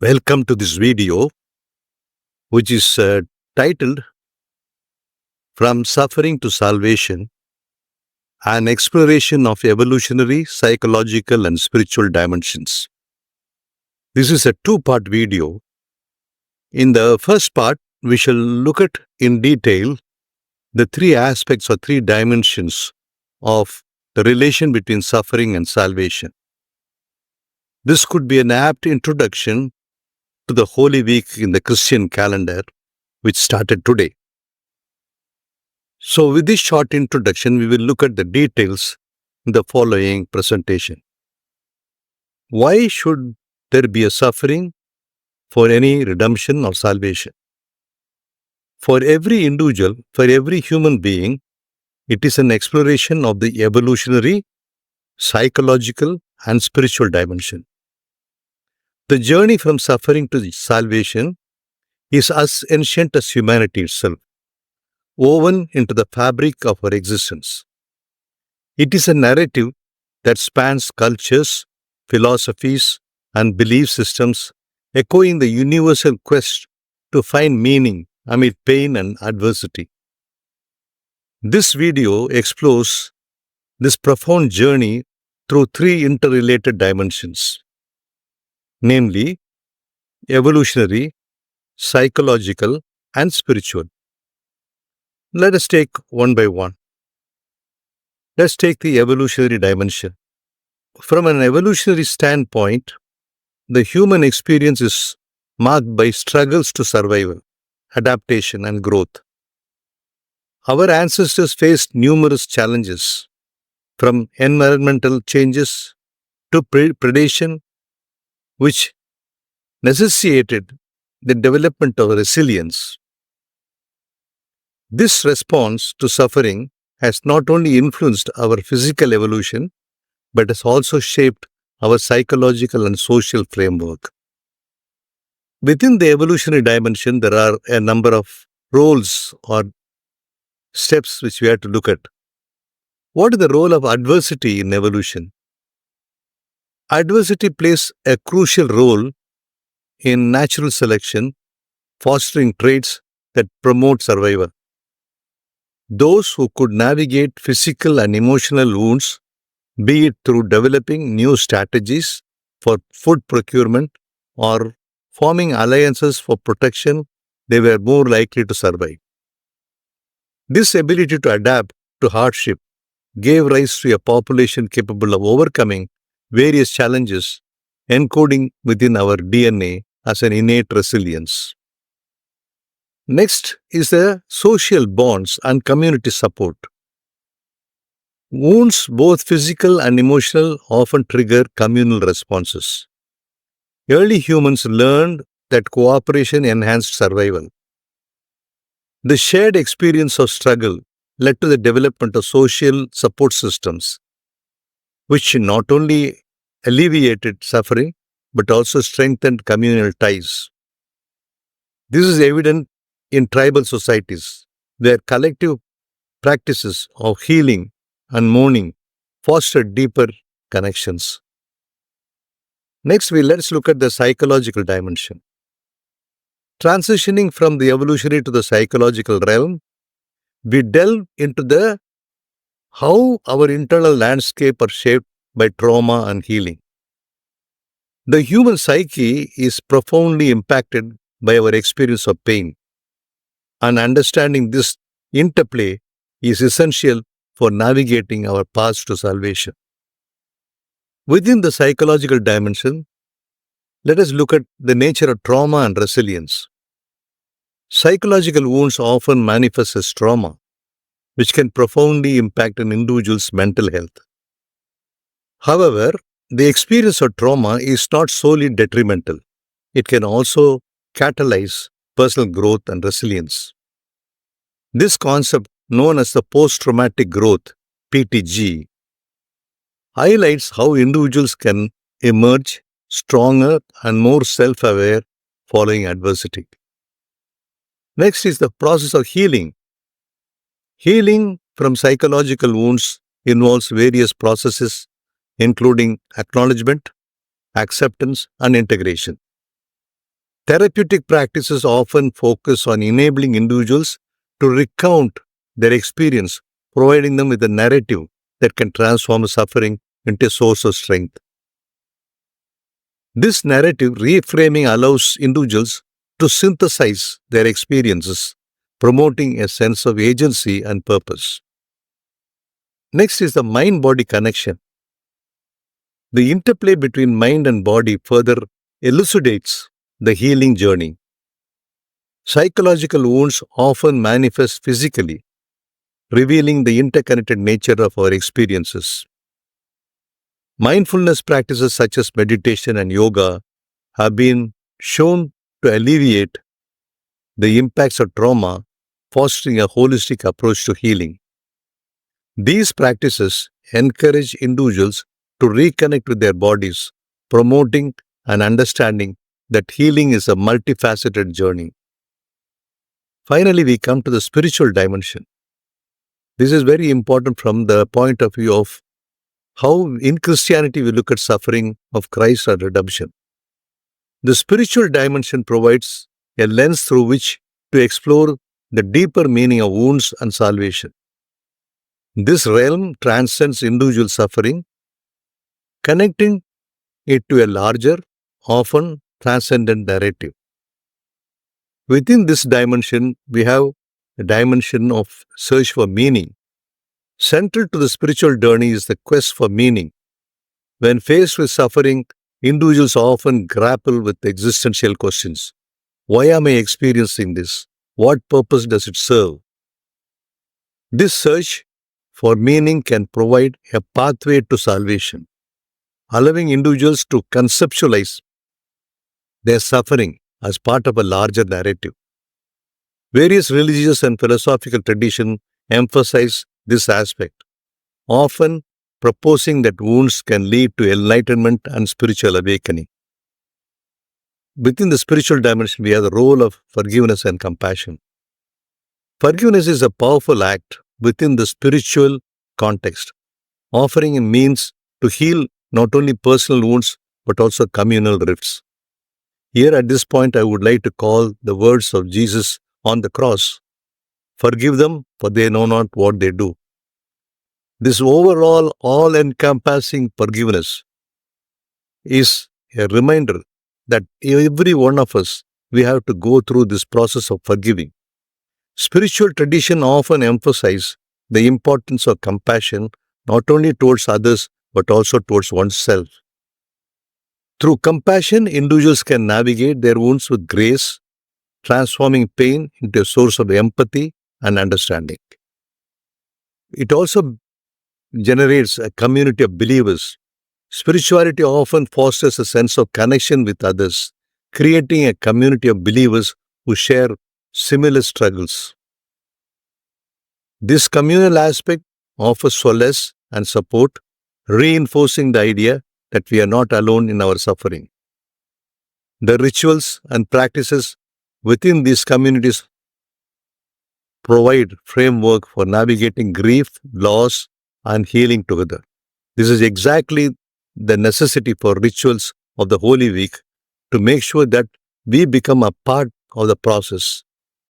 Welcome to this video, which is titled From Suffering to Salvation, an exploration of evolutionary, psychological, and spiritual dimensions. This is a two-part video. In the first part, we shall look at in detail the three aspects or three dimensions of the relation between suffering and salvation. This could be an apt introduction to the Holy Week in the Christian calendar, which started today. So with this short introduction, we will look at the details in the following presentation. Why should there be a suffering for any redemption or salvation? For every individual, for every human being, it is an exploration of the evolutionary, psychological, and spiritual dimension. The journey from suffering to salvation is as ancient as humanity itself, woven into the fabric of our existence. It is a narrative that spans cultures, philosophies, and belief systems, echoing the universal quest to find meaning amid pain and adversity. This video explores this profound journey through three interrelated dimensions, namely evolutionary, psychological, and spiritual. Let us take one by one. Let's take the evolutionary dimension. From an evolutionary standpoint, the human experience is marked by struggles to survival, adaptation, and growth. Our ancestors faced numerous challenges, from environmental changes to predation, which necessitated the development of resilience. This response to suffering has not only influenced our physical evolution, but has also shaped our psychological and social framework. Within the evolutionary dimension, there are a number of roles or steps which we have to look at. What is the role of adversity in evolution? Adversity plays a crucial role in natural selection, fostering traits that promote survival. Those who could navigate physical and emotional wounds, be it through developing new strategies for food procurement or forming alliances for protection, they were more likely to survive. This ability to adapt to hardship gave rise to a population capable of overcoming various challenges, encoding within our DNA as an innate resilience. Next is the social bonds and community support. Wounds, both physical and emotional, often trigger communal responses. Early humans learned that cooperation enhanced survival. The shared experience of struggle led to the development of social support systems, which not only alleviated suffering but also strengthened communal ties. This is evident in tribal societies, where collective practices of healing and mourning fostered deeper connections. Next, let's look at the psychological dimension. Transitioning from the evolutionary to the psychological realm, we delve into how our internal landscape are shaped by trauma and healing. The human psyche is profoundly impacted by our experience of pain, and understanding this interplay is essential for navigating our path to salvation. Within the psychological dimension, let us look at the nature of trauma and resilience. Psychological wounds often manifest as trauma, which can profoundly impact an individual's mental health. However, the experience of trauma is not solely detrimental. It can also catalyze personal growth and resilience. This concept, known as the post-traumatic growth, PTG, highlights how individuals can emerge stronger and more self-aware following adversity. Next is the process of healing. Healing from psychological wounds involves various processes, including acknowledgement, acceptance, and integration. Therapeutic practices often focus on enabling individuals to recount their experience, providing them with a narrative that can transform suffering into a source of strength. This narrative reframing allows individuals to synthesize their experiences, promoting a sense of agency and purpose. Next is the mind-body connection. The interplay between mind and body further elucidates the healing journey. Psychological wounds often manifest physically, revealing the interconnected nature of our experiences. Mindfulness practices such as meditation and yoga have been shown to alleviate the impacts of trauma, fostering a holistic approach to healing. These practices encourage individuals to reconnect with their bodies, promoting an understanding that healing is a multifaceted journey. Finally, we come to the spiritual dimension. This is very important from the point of view of how in Christianity we look at suffering of Christ and redemption. The spiritual dimension provides a lens through which to explore the deeper meaning of wounds and salvation. This realm transcends individual suffering, connecting it to a larger, often transcendent narrative. Within this dimension, we have a dimension of search for meaning. Central to the spiritual journey is the quest for meaning. When faced with suffering, individuals often grapple with existential questions. Why am I experiencing this? What purpose does it serve? This search for meaning can provide a pathway to salvation, allowing individuals to conceptualize their suffering as part of a larger narrative. Various religious and philosophical traditions emphasize this aspect, often proposing that wounds can lead to enlightenment and spiritual awakening. Within the spiritual dimension, we have the role of forgiveness and compassion. Forgiveness is a powerful act within the spiritual context, offering a means to heal not only personal wounds but also communal rifts. Here at this point, I would like to call the words of Jesus on the cross. Forgive them, for they know not what they do. This overall, all-encompassing forgiveness is a reminder that every one of us, we have to go through this process of forgiving. Spiritual tradition often emphasize the importance of compassion not only towards others but also towards oneself. Through compassion, individuals can navigate their wounds with grace, transforming pain into a source of empathy and understanding. It also generates a community of believers. Spirituality often fosters a sense of connection with others, creating a community of believers who share similar struggles. This communal aspect offers solace and support, reinforcing the idea that we are not alone in our suffering. The rituals and practices within these communities provide framework for navigating grief, loss, and healing together. This is exactly the necessity for rituals of the Holy Week to make sure that we become a part of the process,